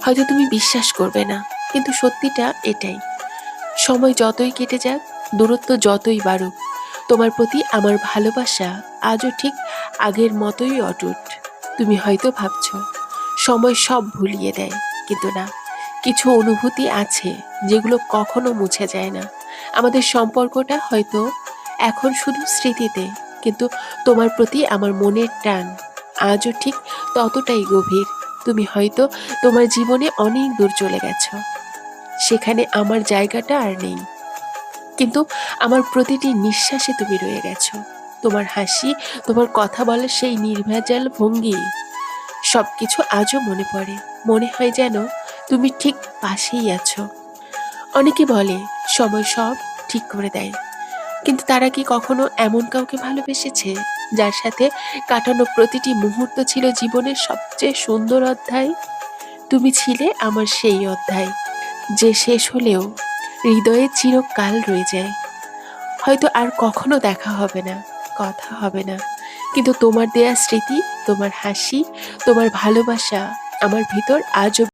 হয়তো তুমি বিশ্বাস করবে না, কিন্তু সত্যিটা এটাই। সময় যতই কেটে যাক, দূরত্ব যতই বাড়ুক, তোমার প্রতি আমার ভালোবাসা আজও ঠিক আগের মতোই অটুট। তুমি হয়তো ভাবছো সময় সব ভুলিয়ে দেয়, কিন্তু না, কিছু অনুভূতি আছে যেগুলো কখনো মুছে যায় না। আমাদের সম্পর্কটা হয়তো এখন শুধু স্মৃতিতে, কিন্তু তোমার প্রতি আমার মনের টান আজও ঠিক ততটাই গভীর। তুমি হয়তো তোমার জীবনে অনেক দূর চলে গেছো, সেখানে আমার জায়গাটা আর নেই, কিন্তু আমার প্রতিটি নিঃশ্বাসে তুমি রয়ে গেছো। তোমার হাসি, তোমার কথা বলার সেই নির্ভেজাল ভঙ্গি, সবকিছু আজও মনে পড়ে। মনে হয় যেন তুমি ঠিক পাশেই আছো। অনেকে বলে সময় সব ঠিক করে দেয়, কিন্তু তারা কি কখনো এমন কাউকে ভালোবেসেছে যার সাথে কাটানো প্রতিটি মুহূর্ত ছিল জীবনের সবচেয়ে সুন্দর অধ্যায়? তুমি ছিলে আমার সেই অধ্যায়, যে শেষ হলেও হৃদয়ে চিরকাল রয়ে যায়। হয়তো আর কখনো দেখা হবে না, কথা হবে না, কিন্তু তোমার দেয়া স্মৃতি, তোমার হাসি, তোমার ভালোবাসা আমার ভিতর আজও